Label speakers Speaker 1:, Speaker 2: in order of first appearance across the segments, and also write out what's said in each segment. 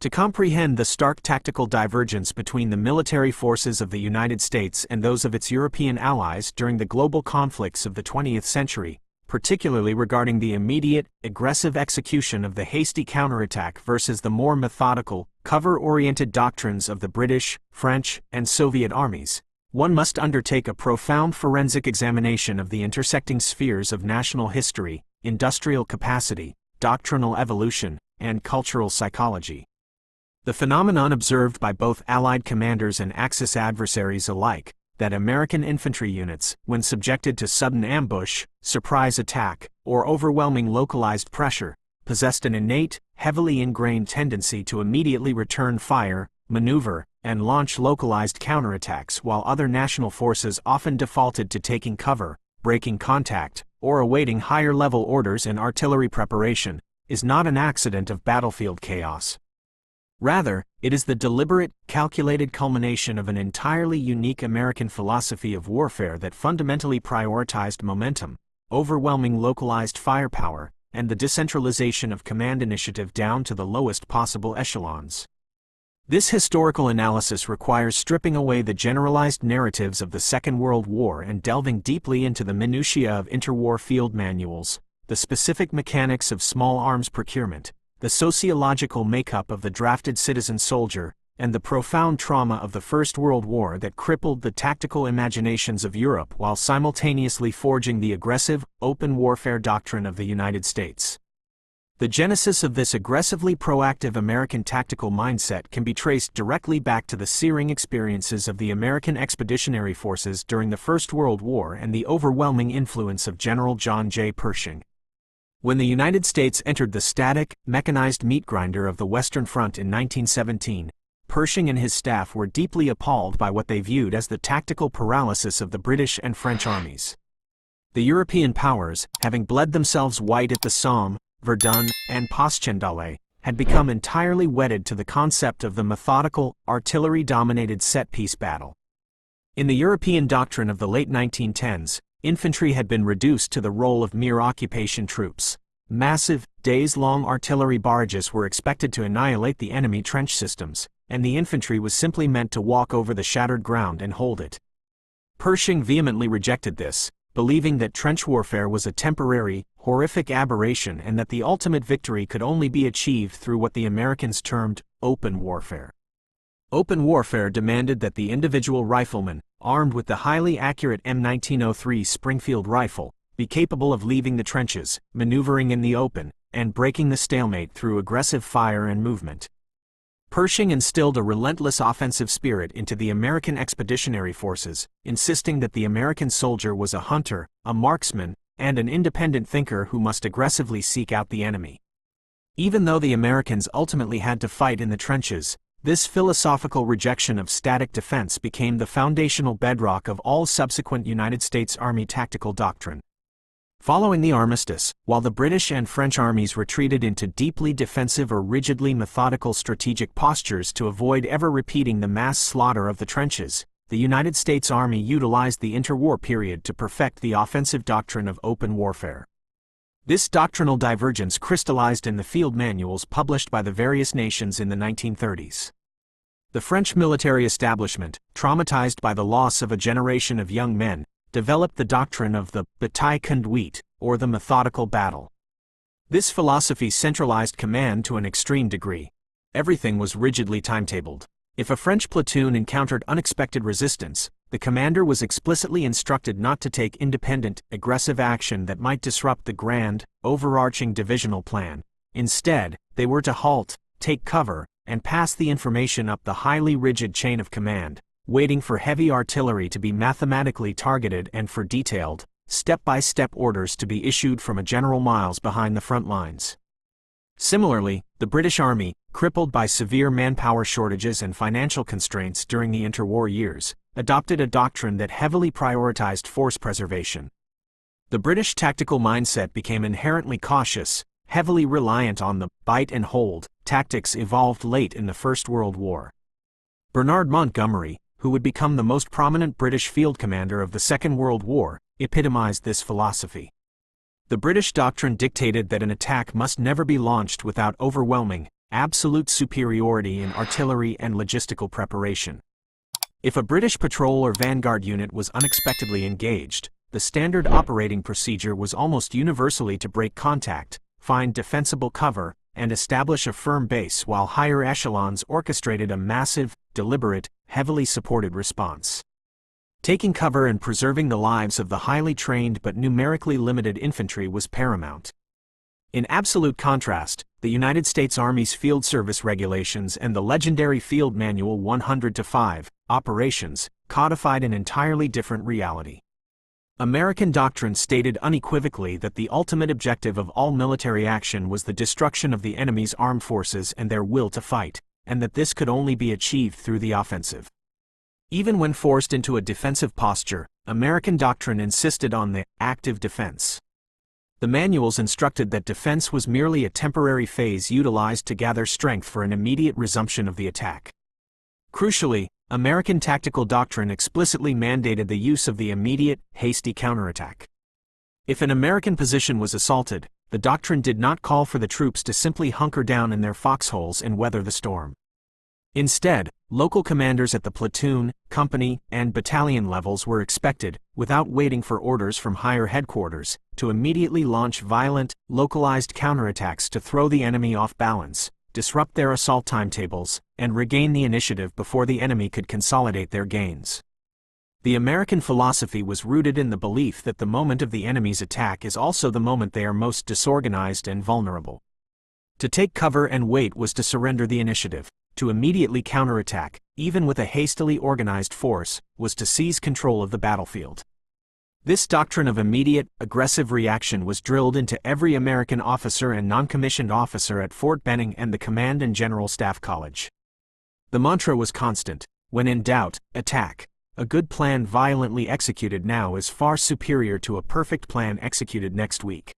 Speaker 1: To comprehend the stark tactical divergence between the military forces of the United States and those of its European allies during the global conflicts of the 20th century, particularly regarding the immediate, aggressive execution of the hasty counterattack versus the more methodical, cover-oriented doctrines of the British, French, and Soviet armies, one must undertake a profound forensic examination of the intersecting spheres of national history, industrial capacity, doctrinal evolution, and cultural psychology. The phenomenon observed by both Allied commanders and Axis adversaries alike, that American infantry units, when subjected to sudden ambush, surprise attack, or overwhelming localized pressure, possessed an innate, heavily ingrained tendency to immediately return fire, maneuver, and launch localized counterattacks, while other national forces often defaulted to taking cover, breaking contact, or awaiting higher-level orders in artillery preparation, is not an accident of battlefield chaos. Rather, it is the deliberate, calculated culmination of an entirely unique American philosophy of warfare that fundamentally prioritized momentum, overwhelming localized firepower, and the decentralization of command initiative down to the lowest possible echelons. This historical analysis requires stripping away the generalized narratives of the Second World War and delving deeply into the minutiae of interwar field manuals, the specific mechanics of small arms procurement, the sociological makeup of the drafted citizen soldier, and the profound trauma of the First World War that crippled the tactical imaginations of Europe while simultaneously forging the aggressive, open warfare doctrine of the United States. The genesis of this aggressively proactive American tactical mindset can be traced directly back to the searing experiences of the American Expeditionary Forces during the First World War and the overwhelming influence of General John J. Pershing. When the United States entered the static, mechanized meat grinder of the Western Front in 1917, Pershing and his staff were deeply appalled by what they viewed as the tactical paralysis of the British and French armies. The European powers, having bled themselves white at the Somme, Verdun, and Passchendaele, had become entirely wedded to the concept of the methodical, artillery-dominated set-piece battle. In the European doctrine of the late 1910s, infantry had been reduced to the role of mere occupation troops. Massive, days-long artillery barrages were expected to annihilate the enemy trench systems, and the infantry was simply meant to walk over the shattered ground and hold it. Pershing vehemently rejected this, believing that trench warfare was a temporary, horrific aberration and that the ultimate victory could only be achieved through what the Americans termed open warfare. Open warfare demanded that the individual rifleman, armed with the highly accurate M1903 Springfield rifle, be capable of leaving the trenches, maneuvering in the open, and breaking the stalemate through aggressive fire and movement. Pershing instilled a relentless offensive spirit into the American Expeditionary Forces, insisting that the American soldier was a hunter, a marksman, and an independent thinker who must aggressively seek out the enemy. Even though the Americans ultimately had to fight in the trenches, this philosophical rejection of static defense became the foundational bedrock of all subsequent United States Army tactical doctrine. Following the armistice, while the British and French armies retreated into deeply defensive or rigidly methodical strategic postures to avoid ever repeating the mass slaughter of the trenches, the United States Army utilized the interwar period to perfect the offensive doctrine of open warfare. This doctrinal divergence crystallized in the field manuals published by the various nations in the 1930s. The French military establishment, traumatized by the loss of a generation of young men, developed the doctrine of the bataille conduite, or the methodical battle. This philosophy centralized command to an extreme degree. Everything was rigidly timetabled. If a French platoon encountered unexpected resistance, the commander was explicitly instructed not to take independent, aggressive action that might disrupt the grand, overarching divisional plan. Instead, they were to halt, take cover, and pass the information up the highly rigid chain of command, waiting for heavy artillery to be mathematically targeted and for detailed, step-by-step orders to be issued from a general miles behind the front lines. Similarly, the British Army, crippled by severe manpower shortages and financial constraints during the interwar years, adopted a doctrine that heavily prioritized force preservation. The British tactical mindset became inherently cautious, heavily reliant on the bite and hold tactics evolved late in the First World War. Bernard Montgomery, who would become the most prominent British field commander of the Second World War, epitomized this philosophy. The British doctrine dictated that an attack must never be launched without overwhelming, absolute superiority in artillery and logistical preparation. If a British patrol or vanguard unit was unexpectedly engaged, the standard operating procedure was almost universally to break contact, find defensible cover, and establish a firm base, while higher echelons orchestrated a massive, deliberate, heavily supported response. Taking cover and preserving the lives of the highly trained but numerically limited infantry was paramount. In absolute contrast, the United States Army's Field Service Regulations and the legendary Field Manual 100-5, Operations, codified an entirely different reality. American doctrine stated unequivocally that the ultimate objective of all military action was the destruction of the enemy's armed forces and their will to fight, and that this could only be achieved through the offensive. Even when forced into a defensive posture, American doctrine insisted on the active defense. The manuals instructed that defense was merely a temporary phase utilized to gather strength for an immediate resumption of the attack. Crucially, American tactical doctrine explicitly mandated the use of the immediate, hasty counterattack. If an American position was assaulted, the doctrine did not call for the troops to simply hunker down in their foxholes and weather the storm. Instead, local commanders at the platoon, company, and battalion levels were expected, without waiting for orders from higher headquarters, to immediately launch violent, localized counterattacks to throw the enemy off balance, disrupt their assault timetables, and regain the initiative before the enemy could consolidate their gains. The American philosophy was rooted in the belief that the moment of the enemy's attack is also the moment they are most disorganized and vulnerable. To take cover and wait was to surrender the initiative. To immediately counterattack, even with a hastily organized force, was to seize control of the battlefield. This doctrine of immediate, aggressive reaction was drilled into every American officer and non-commissioned officer at Fort Benning and the Command and General Staff College. The mantra was constant: when in doubt, attack. A good plan violently executed now is far superior to a perfect plan executed next week.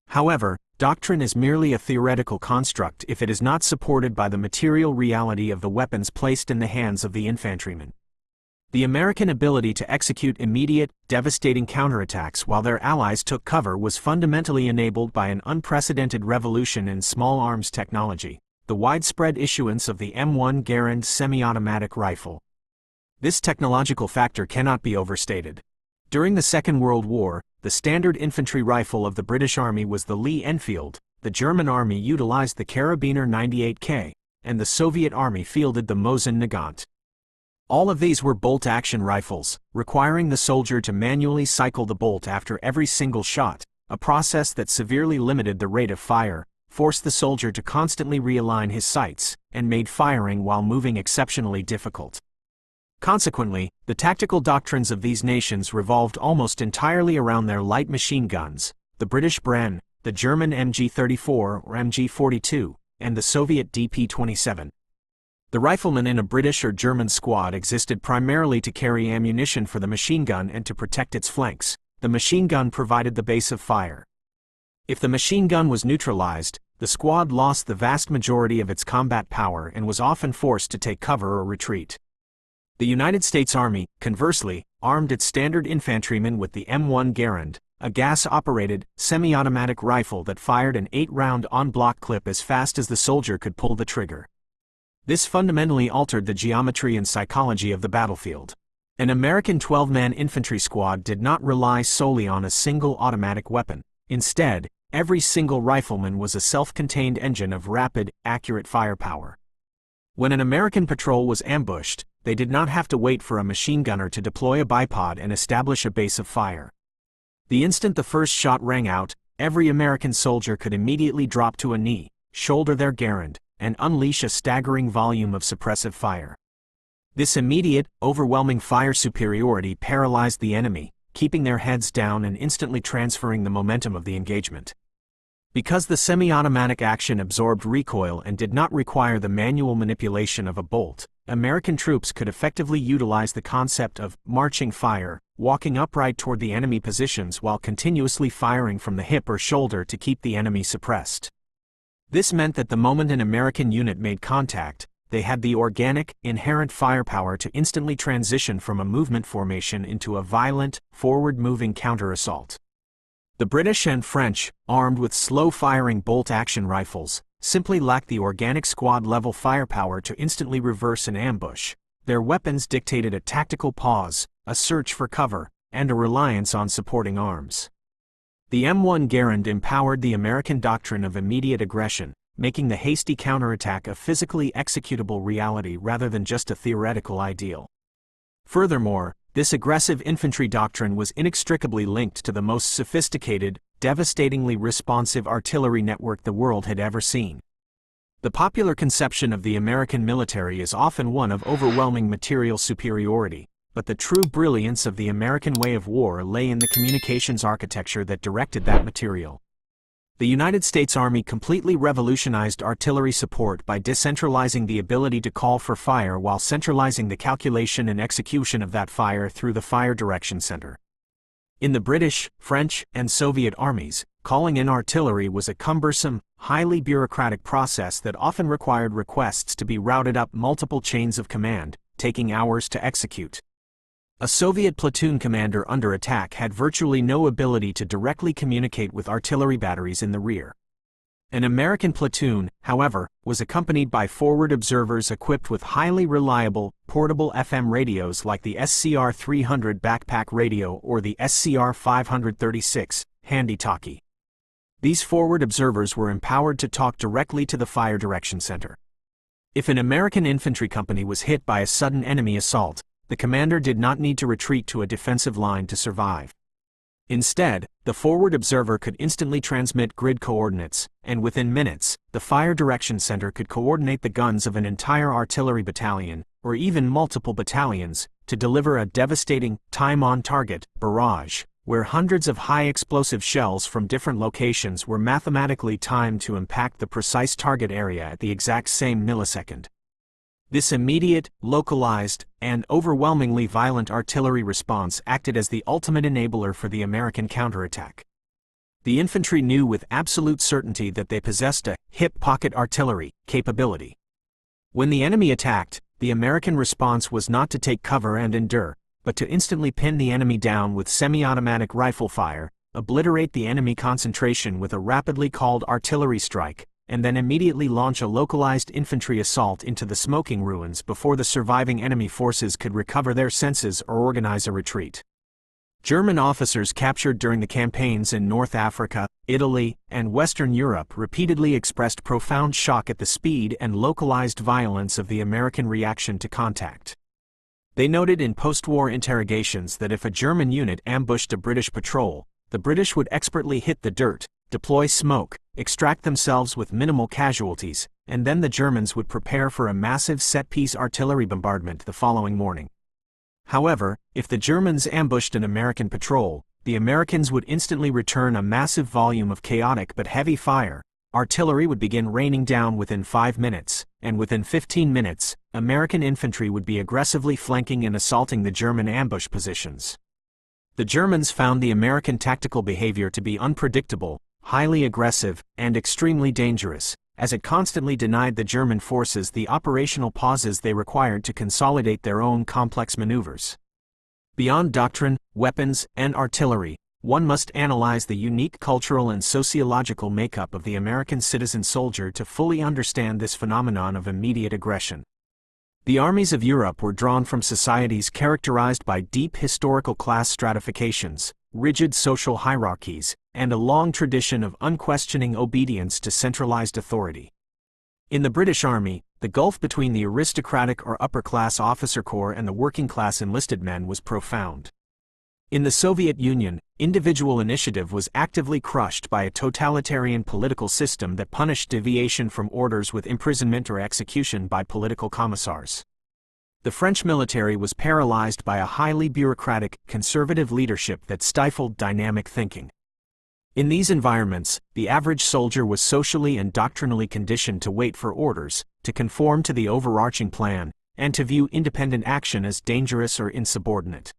Speaker 1: However, doctrine is merely a theoretical construct if it is not supported by the material reality of the weapons placed in the hands of the infantrymen. The American ability to execute immediate, devastating counterattacks while their allies took cover was fundamentally enabled by an unprecedented revolution in small arms technology, the widespread issuance of the M1 Garand semi-automatic rifle. This technological factor cannot be overstated. During the Second World War, the standard infantry rifle of the British Army was the Lee Enfield, the German Army utilized the Karabiner 98K, and the Soviet Army fielded the Mosin Nagant. All of these were bolt-action rifles, requiring the soldier to manually cycle the bolt after every single shot, a process that severely limited the rate of fire, forced the soldier to constantly realign his sights, and made firing while moving exceptionally difficult. Consequently, the tactical doctrines of these nations revolved almost entirely around their light machine guns, the British Bren, the German MG-34 or MG-42, and the Soviet DP-27. The rifleman in a British or German squad existed primarily to carry ammunition for the machine gun and to protect its flanks. The machine gun provided the base of fire. If the machine gun was neutralized, the squad lost the vast majority of its combat power and was often forced to take cover or retreat. The United States Army, conversely, armed its standard infantrymen with the M1 Garand, a gas-operated, semi-automatic rifle that fired an 8-round en-bloc clip as fast as the soldier could pull the trigger. This fundamentally altered the geometry and psychology of the battlefield. An American 12-man infantry squad did not rely solely on a single automatic weapon. Instead, every single rifleman was a self-contained engine of rapid, accurate firepower. When an American patrol was ambushed, they did not have to wait for a machine gunner to deploy a bipod and establish a base of fire. The instant the first shot rang out, every American soldier could immediately drop to a knee, shoulder their Garand, and unleash a staggering volume of suppressive fire. This immediate, overwhelming fire superiority paralyzed the enemy, keeping their heads down and instantly transferring the momentum of the engagement. Because the semi-automatic action absorbed recoil and did not require the manual manipulation of a bolt, American troops could effectively utilize the concept of marching fire, walking upright toward the enemy positions while continuously firing from the hip or shoulder to keep the enemy suppressed. This meant that the moment an American unit made contact, they had the organic, inherent firepower to instantly transition from a movement formation into a violent, forward-moving counter-assault. The British and French, armed with slow-firing bolt-action rifles, simply lacked the organic squad-level firepower to instantly reverse an ambush. Their weapons dictated a tactical pause, a search for cover, and a reliance on supporting arms. The M1 Garand empowered the American doctrine of immediate aggression, making the hasty counterattack a physically executable reality rather than just a theoretical ideal. Furthermore, this aggressive infantry doctrine was inextricably linked to the most sophisticated, devastatingly responsive artillery network the world had ever seen. The popular conception of the American military is often one of overwhelming material superiority, but the true brilliance of the American way of war lay in the communications architecture that directed that material. The United States Army completely revolutionized artillery support by decentralizing the ability to call for fire while centralizing the calculation and execution of that fire through the Fire Direction Center. In the British, French, and Soviet armies, calling in artillery was a cumbersome, highly bureaucratic process that often required requests to be routed up multiple chains of command, taking hours to execute. A Soviet platoon commander under attack had virtually no ability to directly communicate with artillery batteries in the rear. An American platoon, however, was accompanied by forward observers equipped with highly reliable, portable FM radios like the SCR-300 backpack radio or the SCR-536 handy-talkie. These forward observers were empowered to talk directly to the Fire Direction Center. If an American infantry company was hit by a sudden enemy assault, the commander did not need to retreat to a defensive line to survive. Instead, the forward observer could instantly transmit grid coordinates, and within minutes, the Fire Direction Center could coordinate the guns of an entire artillery battalion, or even multiple battalions, to deliver a devastating, time-on-target barrage, where hundreds of high-explosive shells from different locations were mathematically timed to impact the precise target area at the exact same millisecond. This immediate, localized, and overwhelmingly violent artillery response acted as the ultimate enabler for the American counterattack. The infantry knew with absolute certainty that they possessed a hip pocket artillery capability. When the enemy attacked, the American response was not to take cover and endure, but to instantly pin the enemy down with semi-automatic rifle fire, obliterate the enemy concentration with a rapidly called artillery strike, and then immediately launch a localized infantry assault into the smoking ruins before the surviving enemy forces could recover their senses or organize a retreat. German officers captured during the campaigns in North Africa, Italy, and Western Europe repeatedly expressed profound shock at the speed and localized violence of the American reaction to contact. They noted in post-war interrogations that if a German unit ambushed a British patrol, the British would expertly hit the dirt, deploy smoke, extract themselves with minimal casualties, and then the Germans would prepare for a massive set-piece artillery bombardment the following morning. However, if the Germans ambushed an American patrol, the Americans would instantly return a massive volume of chaotic but heavy fire. Artillery would begin raining down within 5 minutes, and within 15 minutes, American infantry would be aggressively flanking and assaulting the German ambush positions. The Germans found the American tactical behavior to be unpredictable, highly aggressive, and extremely dangerous, as it constantly denied the German forces the operational pauses they required to consolidate their own complex maneuvers. Beyond doctrine, weapons, and artillery, one must analyze the unique cultural and sociological makeup of the American citizen soldier to fully understand this phenomenon of immediate aggression. The armies of Europe were drawn from societies characterized by deep historical class stratifications, rigid social hierarchies, and a long tradition of unquestioning obedience to centralized authority. In the British Army, the gulf between the aristocratic or upper-class officer corps and the working-class enlisted men was profound. In the Soviet Union, individual initiative was actively crushed by a totalitarian political system that punished deviation from orders with imprisonment or execution by political commissars. The French military was paralyzed by a highly bureaucratic, conservative leadership that stifled dynamic thinking. In these environments, the average soldier was socially and doctrinally conditioned to wait for orders, to conform to the overarching plan, and to view independent action as dangerous or insubordinate.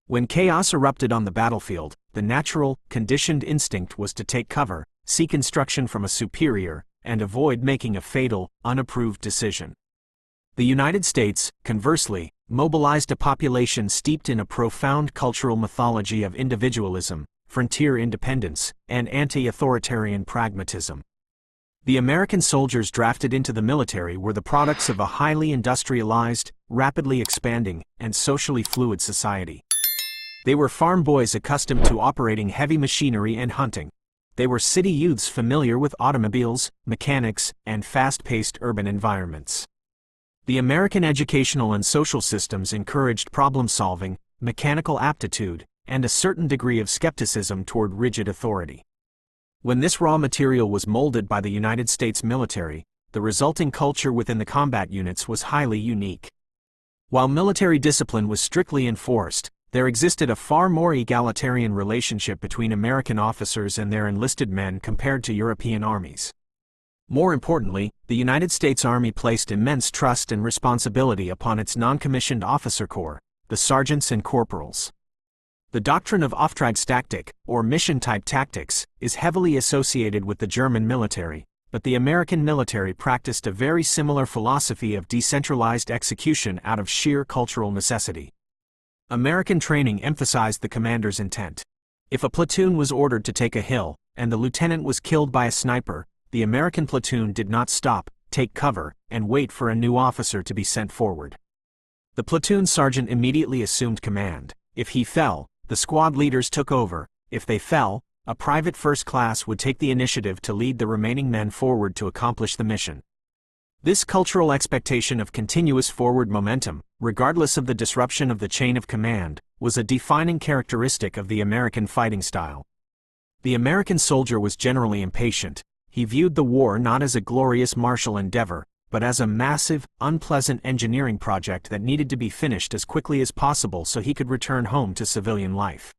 Speaker 1: When chaos erupted on the battlefield, the natural, conditioned instinct was to take cover, seek instruction from a superior, and avoid making a fatal, unapproved decision. The United States, conversely, mobilized a population steeped in a profound cultural mythology of individualism, frontier independence, and anti-authoritarian pragmatism. The American soldiers drafted into the military were the products of a highly industrialized, rapidly expanding, and socially fluid society. They were farm boys accustomed to operating heavy machinery and hunting. They were city youths familiar with automobiles, mechanics, and fast-paced urban environments. The American educational and social systems encouraged problem-solving, mechanical aptitude, and a certain degree of skepticism toward rigid authority. When this raw material was molded by the United States military, the resulting culture within the combat units was highly unique. While military discipline was strictly enforced, there existed a far more egalitarian relationship between American officers and their enlisted men compared to European armies. More importantly, the United States Army placed immense trust and responsibility upon its non-commissioned officer corps, the sergeants and corporals. The doctrine of Auftragstaktik, or mission-type tactics, is heavily associated with the German military, but the American military practiced a very similar philosophy of decentralized execution out of sheer cultural necessity. American training emphasized the commander's intent. If a platoon was ordered to take a hill, and the lieutenant was killed by a sniper, the American platoon did not stop, take cover, and wait for a new officer to be sent forward. The platoon sergeant immediately assumed command. If he fell, the squad leaders took over. If they fell, a private first class would take the initiative to lead the remaining men forward to accomplish the mission. This cultural expectation of continuous forward momentum, regardless of the disruption of the chain of command, was a defining characteristic of the American fighting style. The American soldier was generally impatient. He viewed the war not as a glorious martial endeavor, but as a massive, unpleasant engineering project that needed to be finished as quickly as possible so he could return home to civilian life.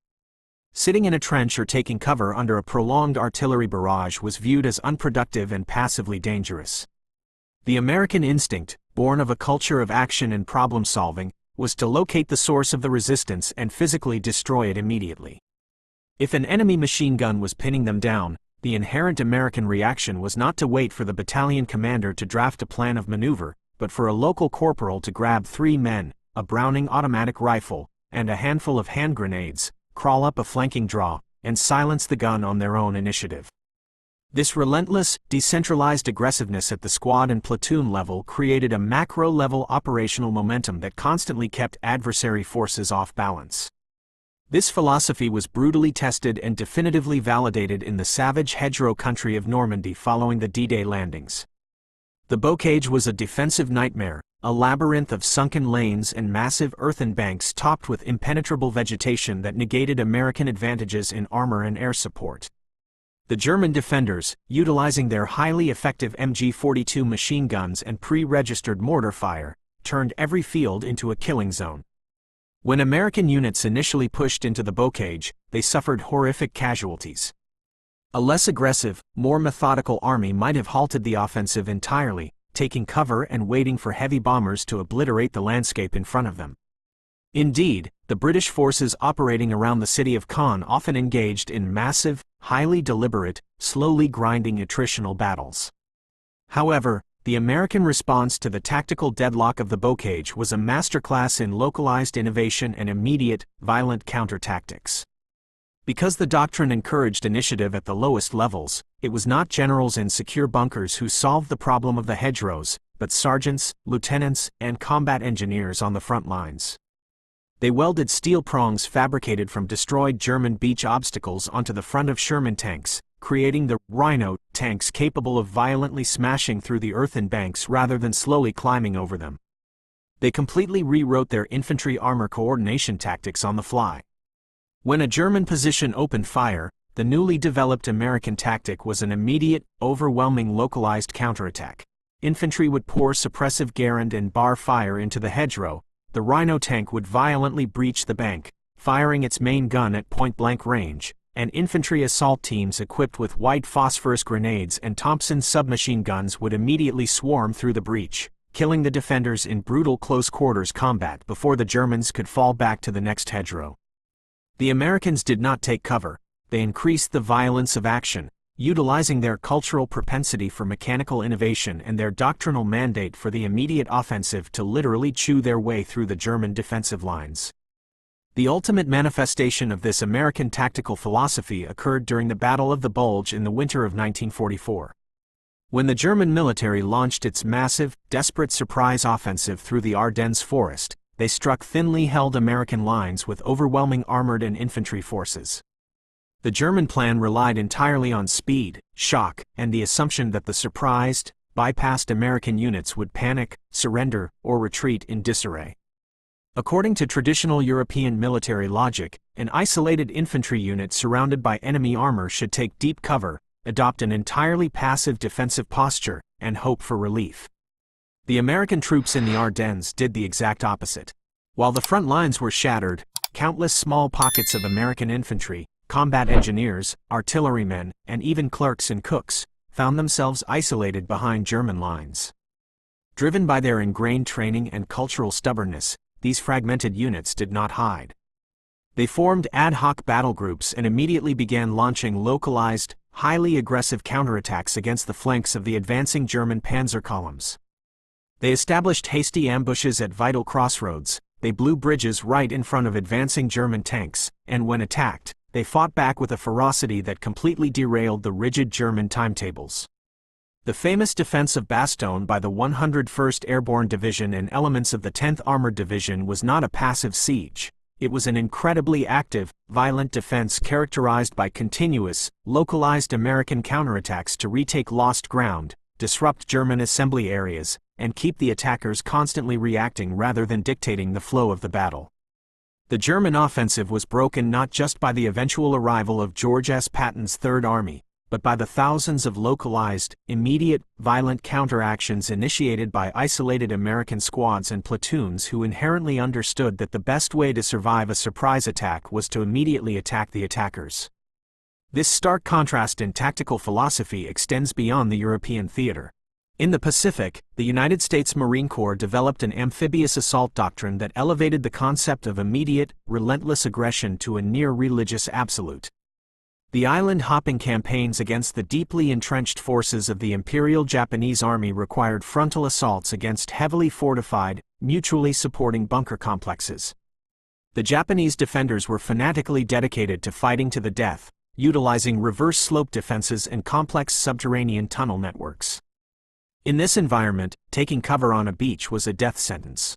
Speaker 1: Sitting in a trench or taking cover under a prolonged artillery barrage was viewed as unproductive and passively dangerous. The American instinct, born of a culture of action and problem-solving, was to locate the source of the resistance and physically destroy it immediately. If an enemy machine gun was pinning them down, the inherent American reaction was not to wait for the battalion commander to draft a plan of maneuver, but for a local corporal to grab 3 men, a Browning automatic rifle, and a handful of hand grenades, crawl up a flanking draw, and silence the gun on their own initiative. This relentless, decentralized aggressiveness at the squad and platoon level created a macro-level operational momentum that constantly kept adversary forces off balance. This philosophy was brutally tested and definitively validated in the savage hedgerow country of Normandy following the D-Day landings. The bocage was a defensive nightmare, a labyrinth of sunken lanes and massive earthen banks topped with impenetrable vegetation that negated American advantages in armor and air support. The German defenders, utilizing their highly effective MG-42 machine guns and pre-registered mortar fire, turned every field into a killing zone. When American units initially pushed into the bocage, they suffered horrific casualties. A less aggressive, more methodical army might have halted the offensive entirely, taking cover and waiting for heavy bombers to obliterate the landscape in front of them. Indeed, the British forces operating around the city of Caen often engaged in massive, highly deliberate, slowly grinding attritional battles. However, the American response to the tactical deadlock of the bocage was a masterclass in localized innovation and immediate, violent counter-tactics. Because the doctrine encouraged initiative at the lowest levels, it was not generals in secure bunkers who solved the problem of the hedgerows, but sergeants, lieutenants, and combat engineers on the front lines. They welded steel prongs fabricated from destroyed German beach obstacles onto the front of Sherman tanks, creating the Rhino tanks capable of violently smashing through the earthen banks rather than slowly climbing over them. They completely rewrote their infantry armor coordination tactics on the fly. When a German position opened fire, the newly developed American tactic was an immediate, overwhelming localized counterattack. Infantry would pour suppressive Garand and bar fire into the hedgerow. The Rhino tank would violently breach the bank, firing its main gun at point-blank range, and infantry assault teams equipped with white phosphorus grenades and Thompson submachine guns would immediately swarm through the breach, killing the defenders in brutal close-quarters combat before the Germans could fall back to the next hedgerow. The Americans did not take cover. They increased the violence of action, utilizing their cultural propensity for mechanical innovation and their doctrinal mandate for the immediate offensive to literally chew their way through the German defensive lines. The ultimate manifestation of this American tactical philosophy occurred during the Battle of the Bulge in the winter of 1944. When the German military launched its massive, desperate surprise offensive through the Ardennes forest, they struck thinly held American lines with overwhelming armored and infantry forces. The German plan relied entirely on speed, shock, and the assumption that the surprised, bypassed American units would panic, surrender, or retreat in disarray. According to traditional European military logic, an isolated infantry unit surrounded by enemy armor should take deep cover, adopt an entirely passive defensive posture, and hope for relief. The American troops in the Ardennes did the exact opposite. While the front lines were shattered, countless small pockets of American infantry, combat engineers, artillerymen, and even clerks and cooks, found themselves isolated behind German lines. Driven by their ingrained training and cultural stubbornness, these fragmented units did not hide. They formed ad hoc battle groups and immediately began launching localized, highly aggressive counterattacks against the flanks of the advancing German panzer columns. They established hasty ambushes at vital crossroads, they blew bridges right in front of advancing German tanks, and when attacked, they fought back with a ferocity that completely derailed the rigid German timetables. The famous defense of Bastogne by the 101st Airborne Division and elements of the 10th Armored Division was not a passive siege. It was an incredibly active, violent defense characterized by continuous, localized American counterattacks to retake lost ground, disrupt German assembly areas, and keep the attackers constantly reacting rather than dictating the flow of the battle. The German offensive was broken not just by the eventual arrival of George S. Patton's Third Army, but by the thousands of localized, immediate, violent counteractions initiated by isolated American squads and platoons who inherently understood that the best way to survive a surprise attack was to immediately attack the attackers. This stark contrast in tactical philosophy extends beyond the European theater. In the Pacific, the United States Marine Corps developed an amphibious assault doctrine that elevated the concept of immediate, relentless aggression to a near-religious absolute. The island-hopping campaigns against the deeply entrenched forces of the Imperial Japanese Army required frontal assaults against heavily fortified, mutually supporting bunker complexes. The Japanese defenders were fanatically dedicated to fighting to the death, utilizing reverse slope defenses and complex subterranean tunnel networks. In this environment, taking cover on a beach was a death sentence.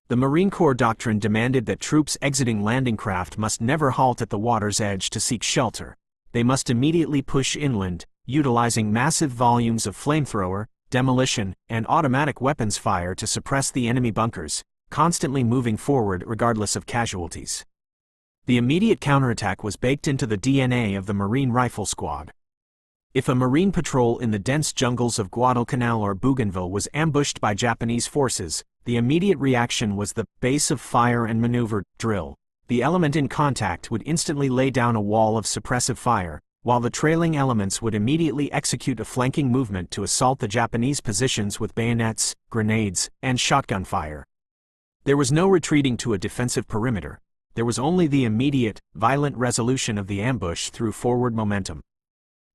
Speaker 1: The Marine Corps doctrine demanded that troops exiting landing craft must never halt at the water's edge to seek shelter. They must immediately push inland, utilizing massive volumes of flamethrower, demolition, and automatic weapons fire to suppress the enemy bunkers, constantly moving forward regardless of casualties. The immediate counterattack was baked into the DNA of the Marine Rifle Squad. If a Marine patrol in the dense jungles of Guadalcanal or Bougainville was ambushed by Japanese forces, the immediate reaction was the base of fire and maneuver drill. The element in contact would instantly lay down a wall of suppressive fire, while the trailing elements would immediately execute a flanking movement to assault the Japanese positions with bayonets, grenades, and shotgun fire. There was no retreating to a defensive perimeter. There was only the immediate, violent resolution of the ambush through forward momentum.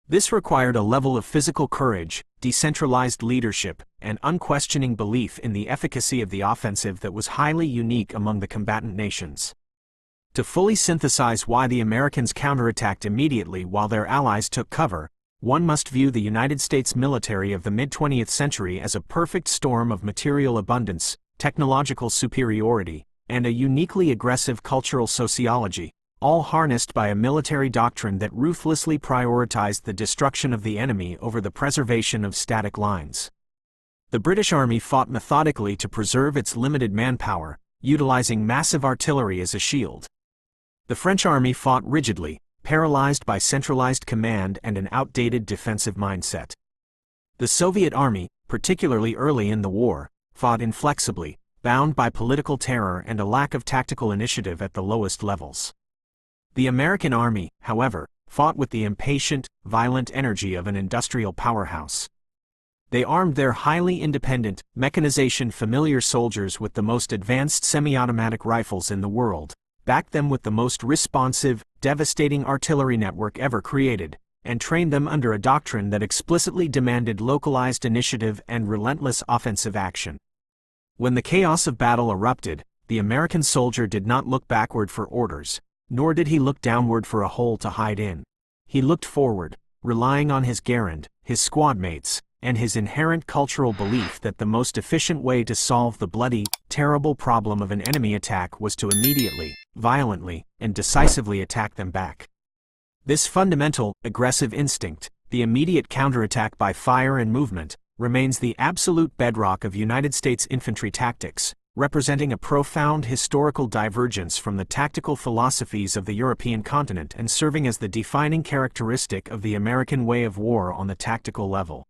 Speaker 1: This required a level of physical courage, decentralized leadership, and unquestioning belief in the efficacy of the offensive that was highly unique among the combatant nations. To fully synthesize why the Americans counterattacked immediately while their allies took cover, one must view the United States military of the mid-20th century as a perfect storm of material abundance, technological superiority, and a uniquely aggressive cultural sociology, all harnessed by a military doctrine that ruthlessly prioritized the destruction of the enemy over the preservation of static lines. The British Army fought methodically to preserve its limited manpower, utilizing massive artillery as a shield. The French Army fought rigidly, paralyzed by centralized command and an outdated defensive mindset. The Soviet Army, particularly early in the war, fought inflexibly, bound by political terror and a lack of tactical initiative at the lowest levels. The American Army, however, fought with the impatient, violent energy of an industrial powerhouse. They armed their highly independent, mechanization-familiar soldiers with the most advanced semi-automatic rifles in the world, backed them with the most responsive, devastating artillery network ever created, and trained them under a doctrine that explicitly demanded localized initiative and relentless offensive action. When the chaos of battle erupted, the American soldier did not look backward for orders, nor did he look downward for a hole to hide in. He looked forward, relying on his garand, his squadmates, and his inherent cultural belief that the most efficient way to solve the bloody, terrible problem of an enemy attack was to immediately, violently, and decisively attack them back. This fundamental, aggressive instinct, the immediate counterattack by fire and movement, remains the absolute bedrock of United States infantry tactics, representing a profound historical divergence from the tactical philosophies of the European continent and serving as the defining characteristic of the American way of war on the tactical level.